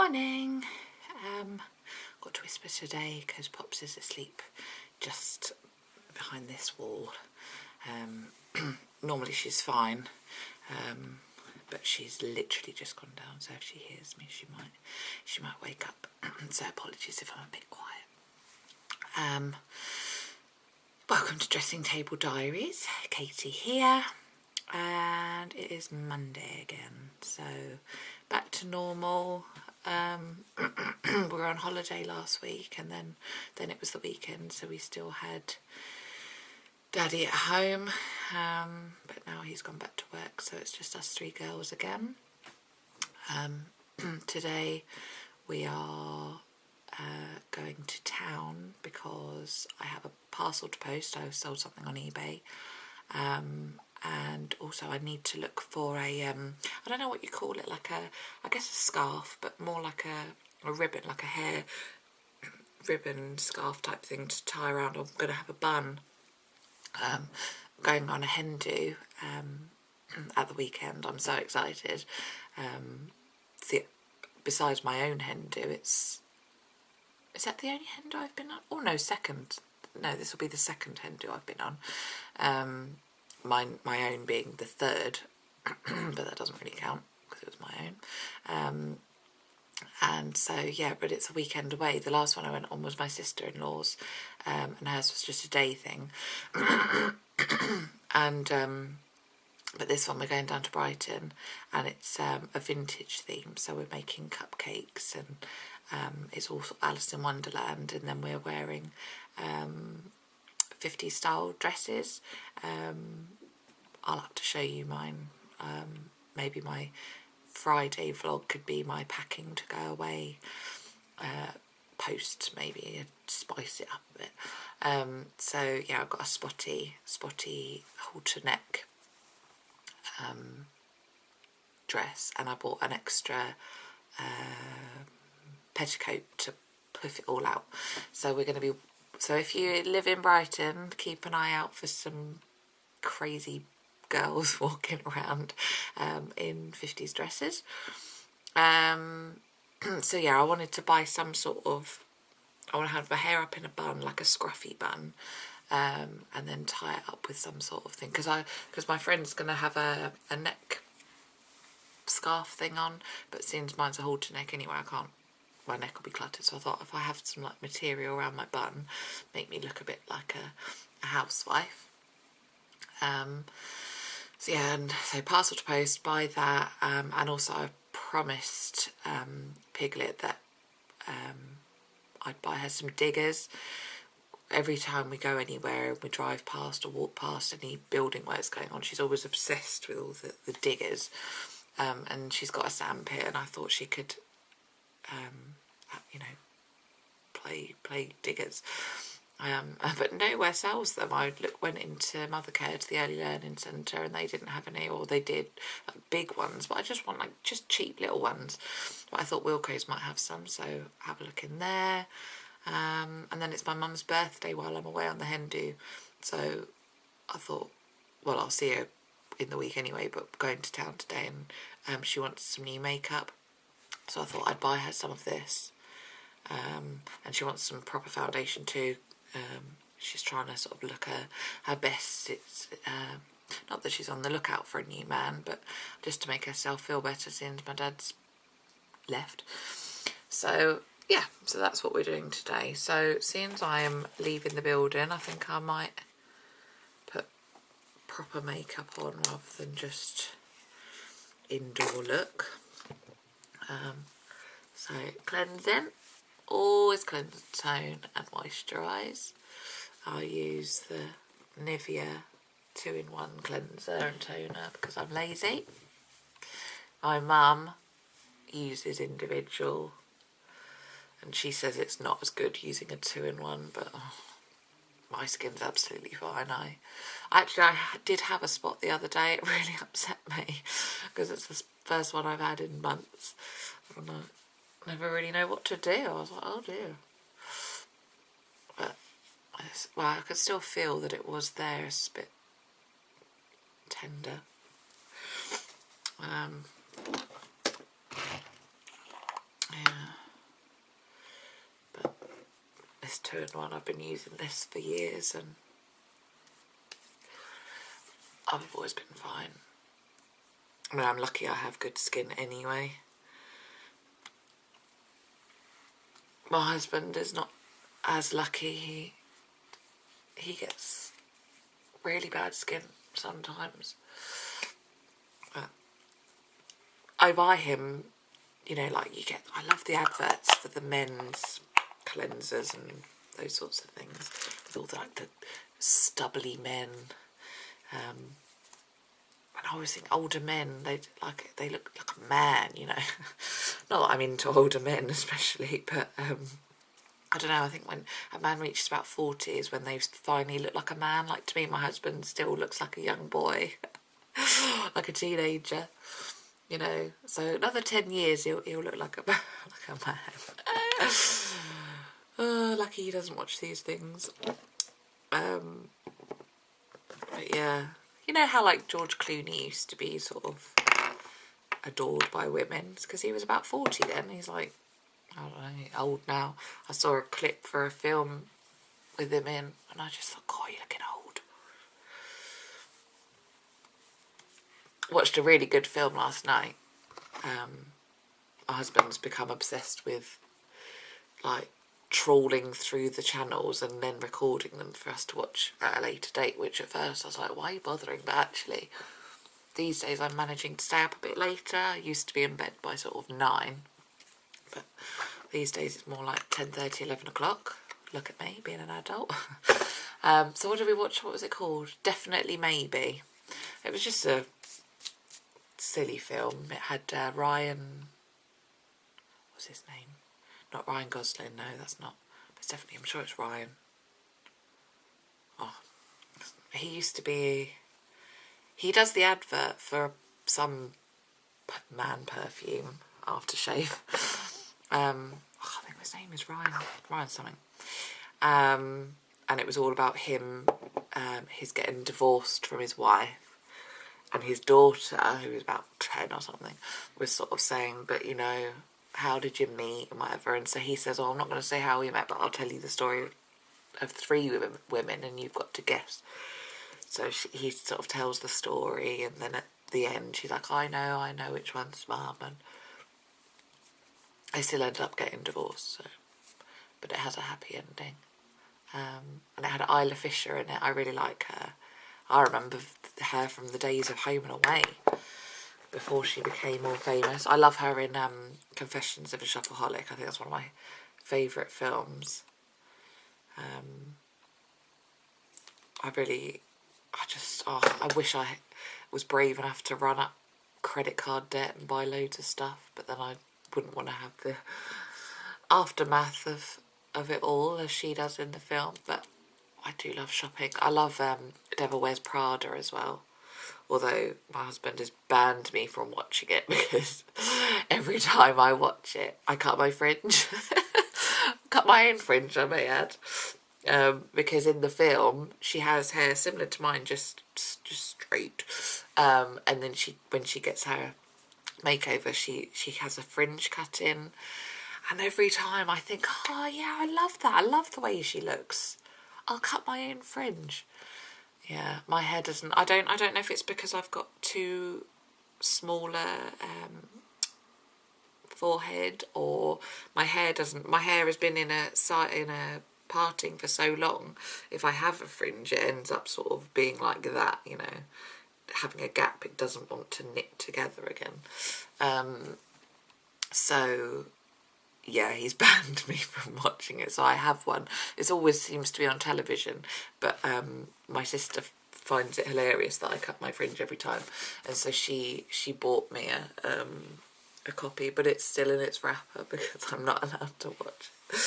Morning. Got to whisper today because Pops is asleep just behind this wall. Normally she's fine, but she's literally just gone down, so if she hears me she might wake up. So apologies if I'm a bit quiet. Welcome to Dressing Table Diaries. Katie here, and it is Monday again, so back to normal. We were on holiday last week, and then it was the weekend, so we still had Daddy at home, but now he's gone back to work, so it's just us three girls again. Today we are going to town because I have a parcel to post. I sold something on eBay, and also I need to look for a I don't know what you call it, like I guess a scarf, but more like a ribbon, like a hair ribbon scarf type thing to tie around. I'm going to have a bun. Going on a hen do at the weekend. I'm so excited. Besides my own hen do, is that the only hen do I've been on? Oh no, second. No, this will be the second hen do I've been on. My own being the third, but that doesn't really count because it was my own. And so yeah, but it's a weekend away. The last one I went on was my sister-in-law's, and hers was just a day thing. And but this one we're going down to Brighton, and it's a vintage theme, so we're making cupcakes, and it's all Alice in Wonderland, and then we're wearing 50s style dresses. I'll have to show you mine. Maybe my Friday vlog could be my packing to go away post, maybe spice it up a bit. So yeah, I've got a spotty halter neck dress, and I bought an extra petticoat to puff it all out. So we're going to be, so if you live in Brighton, keep an eye out for some crazy girls walking around in 50s dresses. So yeah, I wanted to buy some sort of, I want to have my hair up in a bun, like a scruffy bun, and then tie it up with some sort of thing, because my friend's going to have a neck scarf thing on, but since mine's a halter neck anyway, my neck will be cluttered, so I thought if I have some like material around my bun, make me look a bit like a housewife. So yeah, and so parcel to post, buy that, and also I promised Piglet that I'd buy her some diggers. Every time we go anywhere and we drive past or walk past any building where it's going on, she's always obsessed with all the diggers, and she's got a sandpit, and I thought she could you know, play diggers. But nowhere sells them. I went into Mothercare, to the early learning centre, and they didn't have any, or they did like big ones, but I just want like just cheap little ones. But I thought Wilko's might have some, so have a look in there. And then it's my mum's birthday while I'm away on the hen do, so I thought, well, I'll see her in the week anyway, but going to town today, and she wants some new makeup, so I thought I'd buy her some of this. And she wants some proper foundation too. She's trying to sort of look her best. It's not that she's on the lookout for a new man, but just to make herself feel better since my dad's left. So yeah, so that's what we're doing today. So since I am leaving the building, I think I might put proper makeup on rather than just indoor look. So cleansing. Always cleanse, tone and moisturise. I'll use the Nivea 2-in-1 cleanser and toner because I'm lazy. My mum uses individual, and she says it's not as good using a 2-in-1, but my skin's absolutely fine. I did have a spot the other day. It really upset me because it's the first one I've had in months. And I never really know what to do. I was like, oh dear. But, well, I could still feel that it was there. It's a bit tender. Yeah. this 2-in-1. I've been using this for years and I've always been fine. I mean, I'm lucky I have good skin anyway. My husband is not as lucky. He gets really bad skin sometimes. I buy him, you know, like I love the adverts for the men's cleansers and those sorts of things. With all the stubbly men. And I always think older men, they look like a man, you know. Not that I'm into older men especially, but I don't know, I think when a man reaches about 40 is when they finally look like a man. Like, to me, my husband still looks like a young boy, like a teenager, you know. So another 10 years he'll look like a man. Oh, lucky he doesn't watch these things. But yeah, you know how like George Clooney used to be sort of adored by women? It's because he was about 40 then. He's like, I don't know, old now. I saw a clip for a film with him in and I just thought, God, you're looking old. Watched a really good film last night. My husband's become obsessed with like trawling through the channels and then recording them for us to watch at a later date, which at first I was like, why are you bothering? But actually these days I'm managing to stay up a bit later. I used to be in bed by sort of 9, but these days it's more like 10:30, 11 o'clock. Look at me being an adult. So what did we watch? What was it called? Definitely Maybe. It was just a silly film. It had Ryan, what's his name? Not Ryan Gosling, no, that's not. It's definitely, I'm sure it's Ryan. Oh, he used to be, he does the advert for some man perfume, aftershave. I think his name is Ryan something. And it was all about him, he's getting divorced from his wife. And his daughter, who was about 10 or something, was sort of saying, but you know, how did you meet and whatever. And so he says, oh, I'm not going to say how we met, but I'll tell you the story of 3 women and you've got to guess. So he sort of tells the story, and then at the end she's like, I know which one's mum. And they still ended up getting divorced, so. But it has a happy ending. And it had Isla Fisher in it. I really like her. I remember her from the days of Home and Away, before she became more famous. I love her in Confessions of a Shopaholic. I think that's one of my favourite films. I wish I was brave enough to run up credit card debt and buy loads of stuff, but then I wouldn't want to have the aftermath of it all as she does in the film. But I do love shopping. I love Devil Wears Prada as well. Although my husband has banned me from watching it because every time I watch it, I cut my fringe. Cut my own fringe, I may add. Because in the film, she has hair similar to mine, just straight. And then when she gets her makeover, she has a fringe cut in. And every time I think, oh yeah, I love that. I love the way she looks. I'll cut my own fringe. Yeah, my hair doesn't. I don't know if it's because I've got too smaller forehead, or my hair doesn't. My hair has been in a parting for so long. If I have a fringe, it ends up sort of being like that. You know, having a gap. It doesn't want to knit together again. So. Yeah, he's banned me from watching it, so I have one. It always seems to be on television, but my sister finds it hilarious that I cut my fringe every time, and so she bought me a copy, but it's still in its wrapper because I'm not allowed to watch it.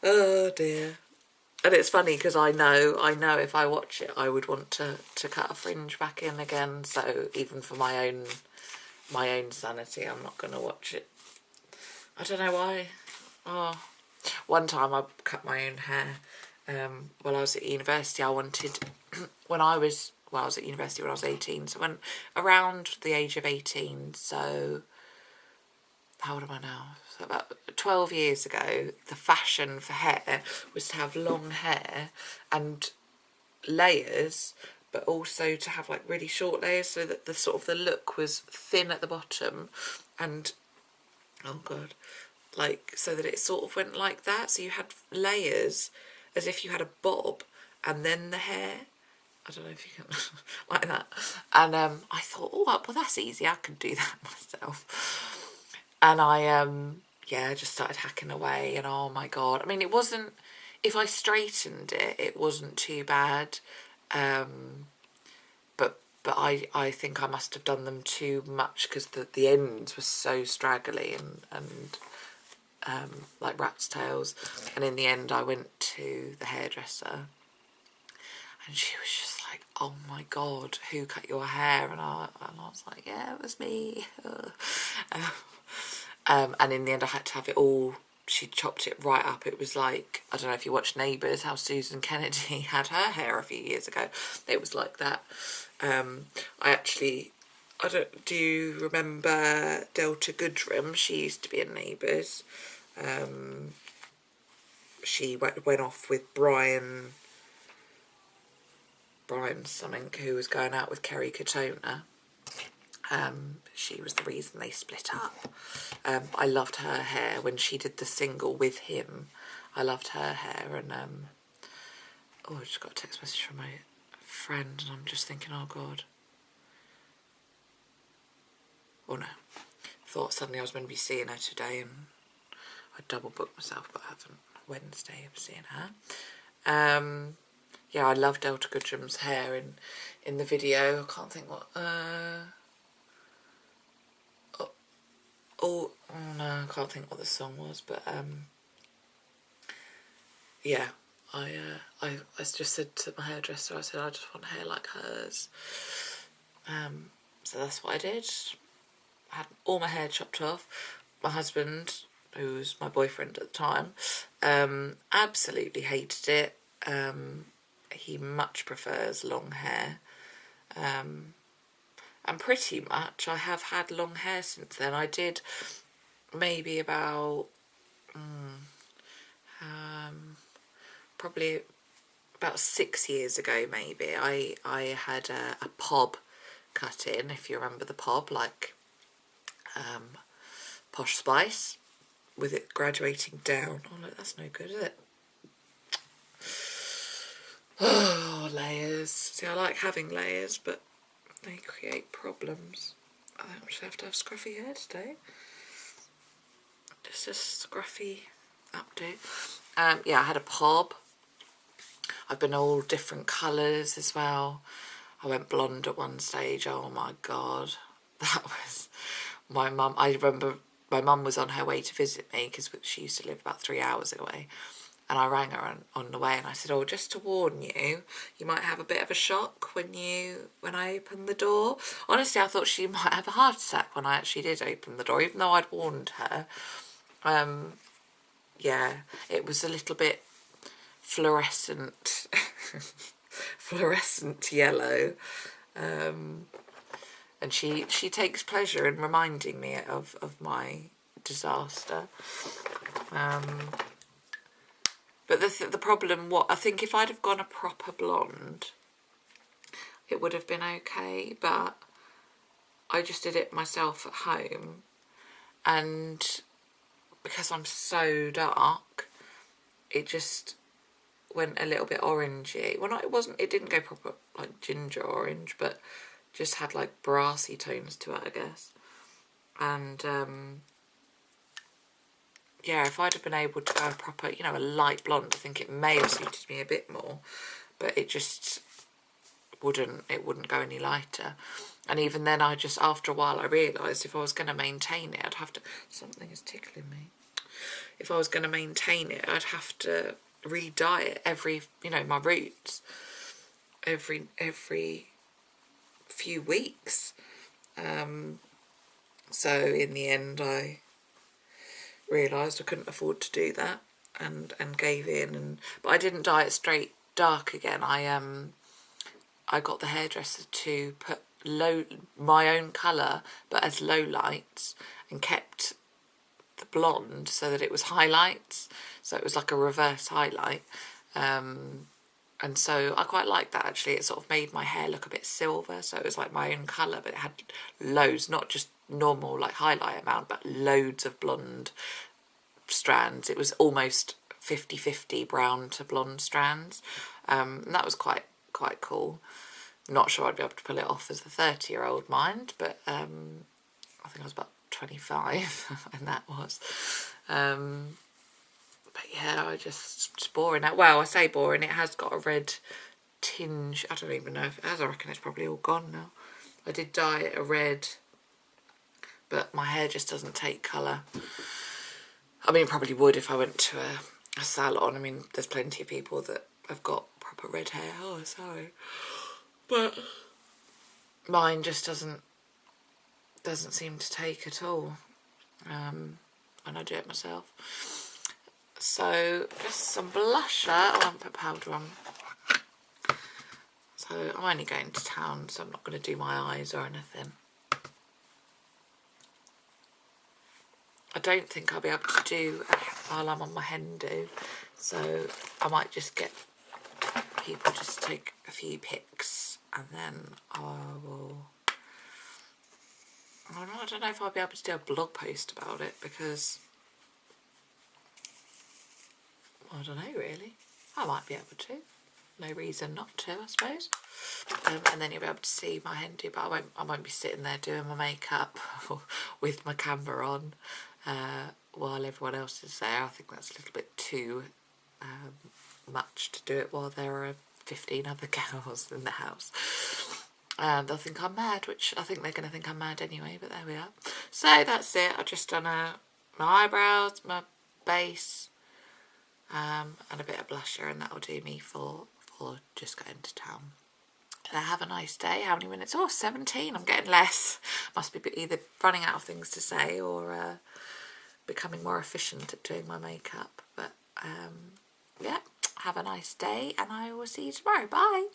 Oh dear. And it's funny because I know if I watch it I would want to cut a fringe back in again, so even for my own sanity I'm not going to watch it. I don't know why. Oh, one time I cut my own hair while I was at university. I wanted, I was at university when I was 18, so when around the age of 18, so how old am I now? So about 12 years ago, the fashion for hair was to have long hair and layers, but also to have like really short layers, so that the sort of the look was thin at the bottom and, oh god, like, so that it sort of went like that. So you had layers as if you had a bob and then the hair. I don't know if you can, like that. And I thought, oh, well, that's easy. I could do that myself. And I, yeah, just started hacking away. And oh my God. I mean, it wasn't, if I straightened it, it wasn't too bad. But I think I must have done them too much, because the ends were so straggly and like rat's tails. And in the end, I went to the hairdresser. And she was just like, oh my God, who cut your hair? And I was like, yeah, it was me. And in the end, I had to have it all. She chopped it right up. It was like, I don't know if you watched Neighbours, how Susan Kennedy had her hair a few years ago. It was like that. Do you remember Delta Goodrem? She used to be in Neighbours. She went off with Brian something, who was going out with Kerry Katona. She was the reason they split up. I loved her hair when she did the single with him. I loved her hair. And oh, I just got a text message from my friend, and I'm just thinking, oh God. Oh no. Thought suddenly I was going to be seeing her today, and I double booked myself, but I haven't. Wednesday of seeing her. Yeah, I love Delta Goodrem's hair in the video. I can't think what. Oh no, I can't think what the song was, but yeah, I just said to my hairdresser, I said I just want hair like hers. So that's what I did. I had all my hair chopped off. My husband, who was my boyfriend at the time, absolutely hated it. He much prefers long hair. And pretty much I have had long hair since then. I did maybe about probably about 6 years ago maybe, I had a pob cut in, if you remember the pob, like Posh Spice, with it graduating down. Oh look, that's no good, is it? Oh, layers. See, I like having layers, but they create problems. I think I should have to have scruffy hair today. Just a scruffy updo. Yeah, I had a pob. I've been all different colours as well. I went blonde at one stage. Oh my God. That was my mum. I remember my mum was on her way to visit me, because she used to live about 3 hours away. And I rang her on the way, and I said, oh, just to warn you, you might have a bit of a shock when I open the door. Honestly, I thought she might have a heart attack when I actually did open the door, even though I'd warned her. Yeah, it was a little bit fluorescent, fluorescent yellow. And she takes pleasure in reminding me of my disaster. But the problem, I think if I'd have gone a proper blonde, it would have been okay, but I just did it myself at home, and because I'm so dark, it just went a little bit orangey. Well, it didn't go proper like ginger orange, but just had like brassy tones to it, I guess. And yeah, if I'd have been able to go a proper, a light blonde, I think it may have suited me a bit more, but it just wouldn't go any lighter. And even then, after a while, I realised if I was going to maintain it, I'd have to, something is tickling me. If I was going to maintain it, I'd have to re-dye it every, my roots, every few weeks. So in the end, I realised I couldn't afford to do that, and gave in. But I didn't dye it straight dark again. I got the hairdresser to put my own colour, but as low lights, and kept blonde so that it was highlights, so it was like a reverse highlight. And so I quite liked that actually. It sort of made my hair look a bit silver, so it was like my own colour, but it had loads, not just normal like highlight amount, but loads of blonde strands. It was almost 50-50 brown to blonde strands, and that was quite cool. Not sure I'd be able to pull it off as a 30-year-old, mind, but I think I was about 25 and that was. But yeah, just boring. Well, I say boring, it has got a red tinge. I don't even know if it has. I reckon it's probably all gone now. I did dye it a red, but my hair just doesn't take colour. I mean, probably would if I went to a salon. I mean, there's plenty of people that have got proper red hair. Oh, sorry. But mine just doesn't seem to take at all when I do it myself. So just some blusher. I won't put powder on. So I'm only going to town, so I'm not going to do my eyes or anything. I don't think I'll be able to do while I'm on my hen do, so I might just get people just take a few pics and then I don't know if I'll be able to do a blog post about it, because I don't know really. I might be able to. No reason not to, I suppose. And then you'll be able to see my hen do, but I won't be sitting there doing my makeup with my camera on while everyone else is there. I think that's a little bit too much to do it while there are 15 other girls in the house. And they'll think I'm mad, which I think they're going to think I'm mad anyway, but there we are. So that's it. I've just done my eyebrows, my base, and a bit of blusher, and that'll do me for just going to town. Have a nice day. How many minutes? Oh, 17. I'm getting less. Must be either running out of things to say or becoming more efficient at doing my makeup. But yeah, have a nice day, and I will see you tomorrow. Bye.